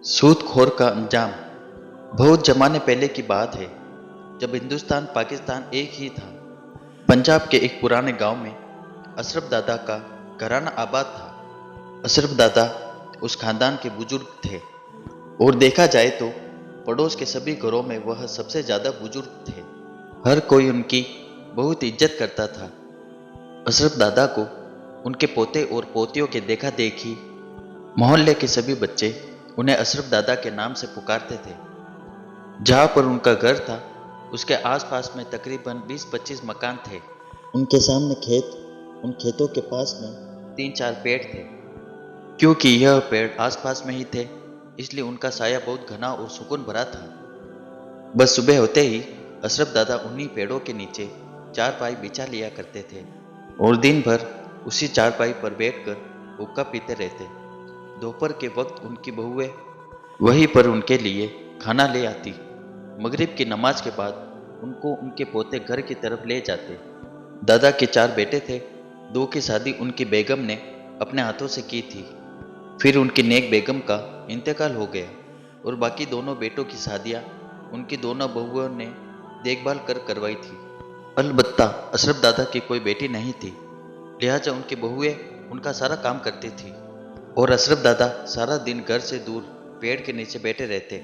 सूदखोर का अंजाम। बहुत जमाने पहले की बात है, जब हिंदुस्तान पाकिस्तान एक ही था। पंजाब के एक पुराने गांव में अशरफ दादा का घराना आबाद था। अशरफ दादा उस खानदान के बुजुर्ग थे और देखा जाए तो पड़ोस के सभी घरों में वह सबसे ज्यादा बुजुर्ग थे। हर कोई उनकी बहुत इज्जत करता था। अशरफ दादा को उनके पोते और पोतियों के देखा देखी मोहल्ले के सभी बच्चे उन्हें अशरफ दादा के नाम से पुकारते थे। जहाँ पर उनका घर था, उसके आसपास में तकरीबन 20-25 मकान थे। उनके सामने खेत, उन खेतों के पास में 3-4 पेड़ थे। क्योंकि यह पेड़ आसपास में ही थे, इसलिए उनका साया बहुत घना और सुकून भरा था। बस सुबह होते ही अशरफ दादा उन्हीं पेड़ों के नीचे चारपाई बिछा लिया करते थे और दिन भर उसी चारपाई पर बैठकर हुक्का पीते रहते। दोपहर के वक्त उनकी बहुएं वहीं पर उनके लिए खाना ले आती। मगरिब की नमाज के बाद उनको उनके पोते घर की तरफ ले जाते। दादा के 4 बेटे थे। 2 की शादी उनकी बेगम ने अपने हाथों से की थी। फिर उनकी नेक बेगम का इंतकाल हो गया और बाकी दोनों बेटों की शादियां उनकी दोनों बहुओं ने देखभाल कर करवाई थी। अलबत्ता अशरफ दादा की कोई बेटी नहीं थी, लिहाजा उनकी बहुएं उनका सारा काम करती थी और अशरफ दादा सारा दिन घर से दूर पेड़ के नीचे बैठे रहते।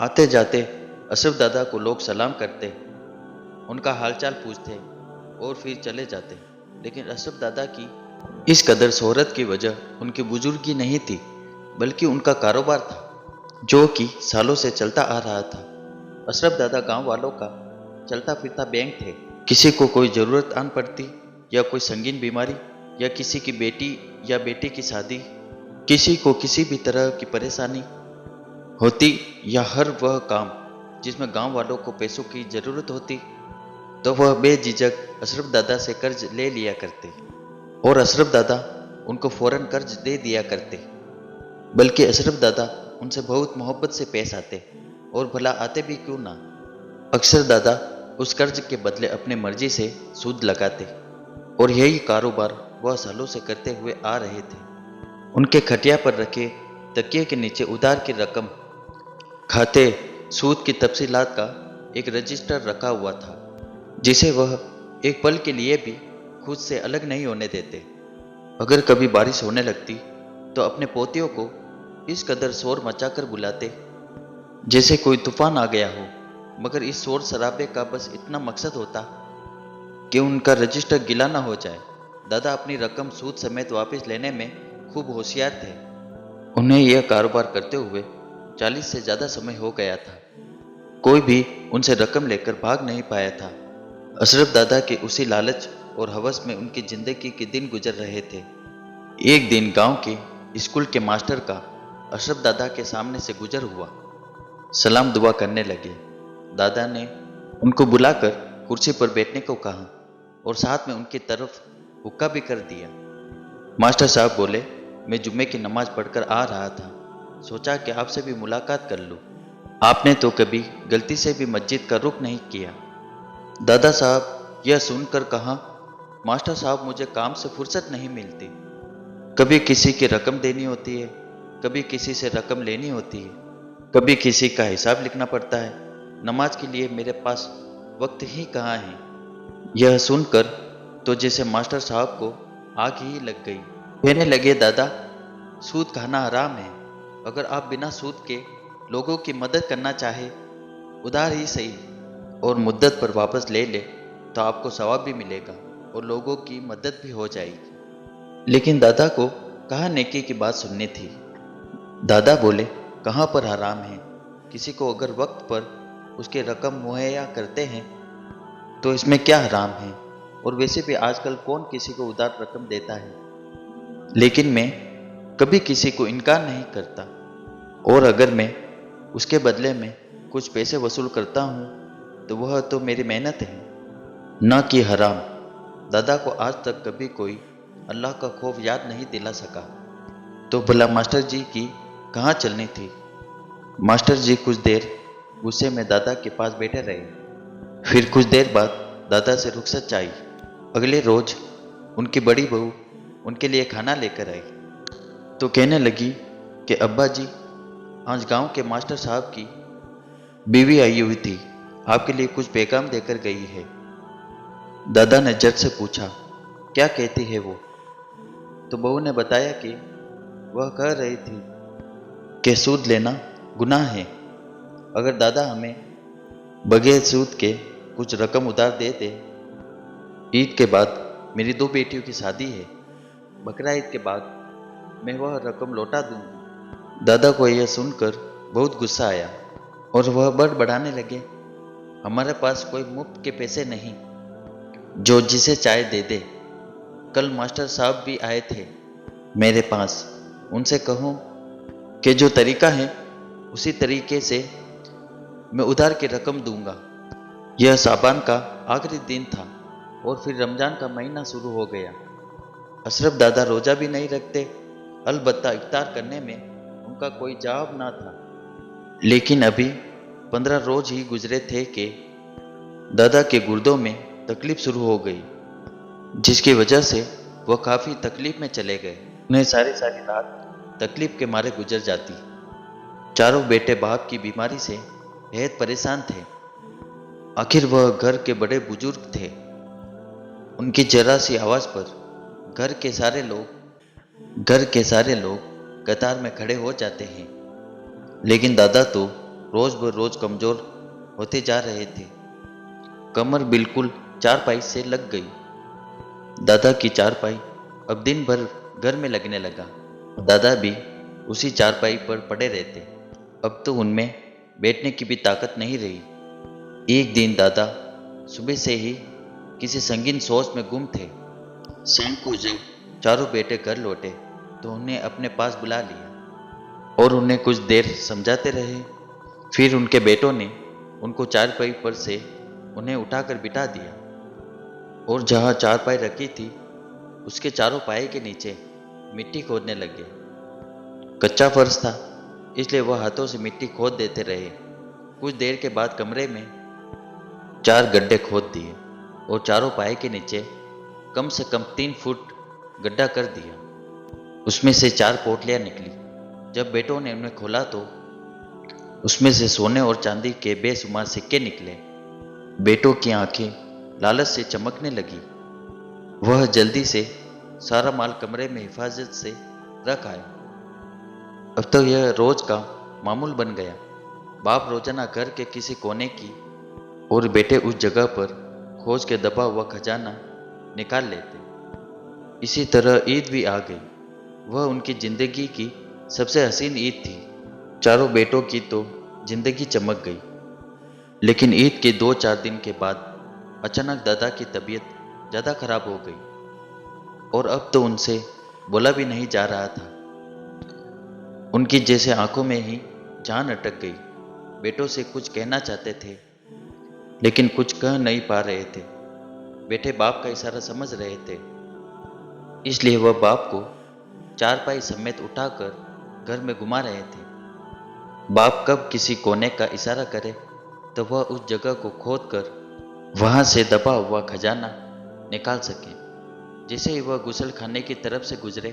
आते जाते अशरफ दादा को लोग सलाम करते, उनका हालचाल पूछते और फिर चले जाते। लेकिन अशरफ दादा की इस कदर शोहरत की वजह उनकी बुजुर्गी नहीं थी, बल्कि उनका कारोबार था, जो कि सालों से चलता आ रहा था। अशरफ दादा गांव वालों का चलता फिरता बैंक थे। किसी को कोई जरूरत आन पड़ती या कोई संगीन बीमारी या किसी की बेटी या बेटे की शादी, किसी को किसी भी तरह की परेशानी होती या हर वह काम जिसमें गांव वालों को पैसों की जरूरत होती, तो वह बेझिझक अशरफ दादा से कर्ज ले लिया करते और अशरफ दादा उनको फौरन कर्ज दे दिया करते। बल्कि अशरफ दादा उनसे बहुत मोहब्बत से पेश आते और भला आते भी क्यों ना। अक्सर दादा उस कर्ज के बदले अपनी मर्जी से सूद लगाते और यही कारोबार वह सालों से करते हुए आ रहे थे। उनके खटिया पर रखे तकिए के नीचे उधार की रकम, खाते, सूद की तफसीलात का एक रजिस्टर रखा हुआ था, जिसे वह एक पल के लिए भी खुद से अलग नहीं होने देते। अगर कभी बारिश होने लगती तो अपने पोतियों को इस कदर शोर मचाकर बुलाते जैसे कोई तूफान आ गया हो, मगर इस शोर शराबे का बस इतना मकसद होता कि उनका रजिस्टर गिला ना हो जाए। दादा अपनी रकम सूद समेत वापस लेने में खूब होशियार थे। उन्हें यह कारोबार करते हुए 40 से ज्यादा समय हो गया था। कोई भी उनसे रकम लेकर भाग नहीं पाया था। अशरफ दादा के उसी लालच और हवस में उनकी जिंदगी के दिन गुजर रहे थे। एक दिन गांव के स्कूल के मास्टर का अशरफ दादा के सामने से गुजर हुआ। सलाम दुआ करने लगे। दादा ने उनको बुलाकर कुर्सी पर बैठने को कहा और साथ में उनकी तरफ हुक्का भी कर दिया। मास्टर साहब बोले, मैं जुम्मे की नमाज पढ़कर आ रहा था, सोचा कि आपसे भी मुलाकात कर लूं। आपने तो कभी गलती से भी मस्जिद का रुख नहीं किया। दादा साहब यह सुनकर कहा, मास्टर साहब मुझे काम से फुर्सत नहीं मिलती। कभी किसी की रकम देनी होती है, कभी किसी से रकम लेनी होती है, कभी किसी का हिसाब लिखना पड़ता है। नमाज के लिए मेरे पास वक्त ही कहाँ है। यह सुनकर तो जैसे मास्टर साहब को आग ही लग गई। कहने लगे, दादा सूद खाना हराम है। अगर आप बिना सूद के लोगों की मदद करना चाहे, उधार ही सही, और मुद्दत पर वापस ले ले, तो आपको सवाब भी मिलेगा और लोगों की मदद भी हो जाएगी। लेकिन दादा को कहाँ नेकी की बात सुननी थी। दादा बोले, कहाँ पर हराम है। किसी को अगर वक्त पर उसके रकम मुहैया करते हैं तो इसमें क्या हराम है। और वैसे भी आजकल कौन किसी को उधार रकम देता है। लेकिन मैं कभी किसी को इनकार नहीं करता, और अगर मैं उसके बदले में कुछ पैसे वसूल करता हूँ तो वह तो मेरी मेहनत है, न कि हराम। दादा को आज तक कभी कोई अल्लाह का खौफ याद नहीं दिला सका। तो भला मास्टर जी की कहाँ चलनी थी। मास्टर जी कुछ देर गुस्से में दादा के पास बैठे रहे। फिर कुछ देर बाद दादा से रुखसत चाहिए। अगले रोज उनकी बड़ी बहू उनके लिए खाना लेकर आई तो कहने लगी कि अब्बा जी, आज गांव के मास्टर साहब की बीवी आई हुई थी, आपके लिए कुछ पैगाम देकर गई है। दादा ने झट से पूछा, क्या कहती है वो? तो बहू ने बताया कि वह कह रही थी कि सूद लेना गुनाह है। अगर दादा हमें बगैर सूद के कुछ रकम उधार दे दे, ईद के बाद मेरी 2 बेटियों की शादी है, बकरा ईद के बाद मैं वह रकम लौटा दूंगी। दादा को यह सुनकर बहुत गुस्सा आया और वह बड़बड़ाने लगे, हमारे पास कोई मुफ्त के पैसे नहीं जो जिसे चाय दे दे। कल मास्टर साहब भी आए थे मेरे पास, उनसे कहूँ कि जो तरीका है उसी तरीके से मैं उधार की रकम दूंगा। यह साबान का आखिरी दिन था और फिर रमजान का महीना शुरू हो गया। अशरफ दादा रोजा भी नहीं रखते, अलबत्ता इफ्तार करने में उनका कोई जवाब ना था। लेकिन अभी 15 रोज ही गुजरे थे कि दादा के गुर्दों में तकलीफ शुरू हो गई, जिसकी वजह से वह काफ़ी तकलीफ में चले गए। उन्हें सारी सारी रात तकलीफ के मारे गुजर जाती। चारों बेटे बाप की बीमारी से बेहद परेशान थे। आखिर वह घर के बड़े बुजुर्ग थे। उनकी जरा सी आवाज़ पर घर के सारे लोग कतार में खड़े हो जाते हैं। लेकिन दादा तो रोज ब रोज कमजोर होते जा रहे थे। कमर बिल्कुल चारपाई से लग गई। दादा की चारपाई अब दिन भर घर में लगने लगा। दादा भी उसी चारपाई पर पड़े रहते। अब तो उनमें बैठने की भी ताकत नहीं रही। एक दिन दादा सुबह से ही किसी संगीन सोच में गुम थे। शाम को जब चारों बेटे घर लौटे तो उन्हें अपने पास बुला लिया और उन्हें कुछ देर समझाते रहे। फिर उनके बेटों ने उनको चारपाई पर से उन्हें उठाकर बिठा दिया और जहाँ चारपाई रखी थी उसके चारों पाए के नीचे मिट्टी खोदने लगे। कच्चा फर्श था, इसलिए वह हाथों से मिट्टी खोद देते रहे। कुछ देर के बाद कमरे में 4 गड्ढे खोद दिए और चारों पाए के नीचे कम से कम 3 फुट गड्ढा कर दिया। उसमें से 4 पोटलियां निकली। जब बेटों ने उन्हें खोला तो उसमें से सोने और चांदी के बेशुमार सिक्के निकले। बेटों की आंखें लालच से चमकने लगी। वह जल्दी से सारा माल कमरे में हिफाजत से रख आए। अब तो यह रोज का मामूल बन गया। बाप रोजाना घर के किसी कोने की और बेटे उस जगह पर खोज के दबा हुआ खजाना निकाल लेते। इसी तरह ईद भी आ गई। वह उनकी जिंदगी की सबसे हसीन ईद थी। चारों बेटों की तो जिंदगी चमक गई। लेकिन ईद के 2-4 दिन के बाद अचानक दादा की तबीयत ज़्यादा खराब हो गई और अब तो उनसे बोला भी नहीं जा रहा था। उनकी जैसे आंखों में ही जान अटक गई। बेटों से कुछ कहना चाहते थे लेकिन कुछ कह नहीं पा रहे थे। बेटे बाप का इशारा समझ रहे थे, इसलिए वह बाप को चारपाई समेत उठाकर घर में घुमा रहे थे। बाप कब किसी कोने का इशारा करे तो वह उस जगह को खोद कर वहां से दबा हुआ खजाना निकाल सके। जैसे ही वह गुसल खाने की तरफ से गुजरे,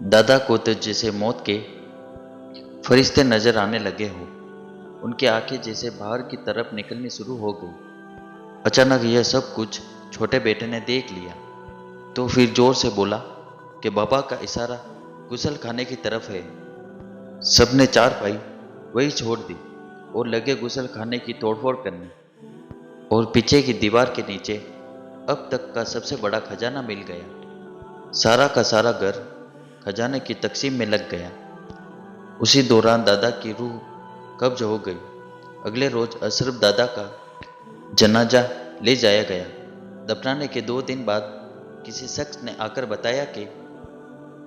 दादा को तो जैसे मौत के फरिश्ते नजर आने लगे हो। उनकी आंखें जैसे बाहर की तरफ निकलनी शुरू हो गई। अचानक यह सब कुछ छोटे बेटे ने देख लिया तो फिर जोर से बोला कि बाबा का इशारा गुसल खाने की तरफ है। सबने चारपाई वही छोड़ दी और लगे गुसल खाने की तोड़फोड़ करने। और पीछे की दीवार के नीचे अब तक का सबसे बड़ा खजाना मिल गया। सारा का सारा घर खजाने की तकसीम में लग गया। उसी दौरान दादा की रूह कब्ज हो गई। अगले रोज अशरफ दादा का जनाजा ले जाया गया। दफनाने के 2 दिन बाद किसी शख्स ने आकर बताया कि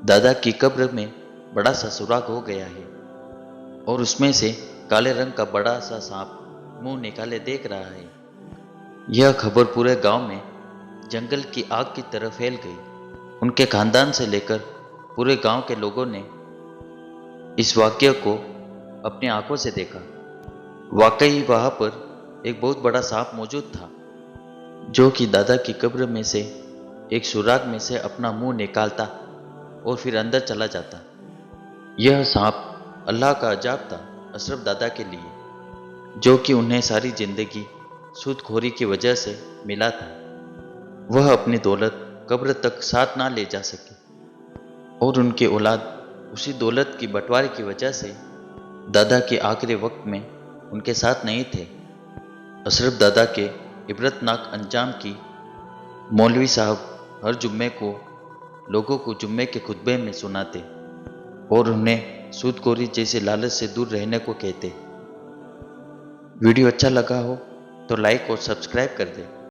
दादा की कब्र में बड़ा सा सुराख हो गया है और उसमें से काले रंग का बड़ा सा सांप मुंह निकाले देख रहा है। यह खबर पूरे गांव में जंगल की आग की तरह फैल गई। उनके खानदान से लेकर पूरे गांव के लोगों ने इस वाक्य को अपनी आंखों से देखा। वाकई वहां पर एक बहुत बड़ा सांप मौजूद था जो कि दादा की कब्र में से एक सुराग में से अपना मुंह निकालता और फिर अंदर चला जाता। यह सांप अल्लाह का अजाब था अशरफ दादा के लिए, जो कि उन्हें सारी जिंदगी सूदखोरी की वजह से मिला था। वह अपनी दौलत कब्र तक साथ ना ले जा सके और उनके औलाद उसी दौलत की बंटवारे की वजह से दादा के आखिरी वक्त में उनके साथ नहीं थे। अशरफ दादा के इबरतनाक अंजाम की मौलवी साहब हर जुम्मे को लोगों को जुम्मे के खुतबे में सुनाते और उन्हें सूदखोरी जैसे लालच से दूर रहने को कहते। वीडियो अच्छा लगा हो तो लाइक और सब्सक्राइब कर दें।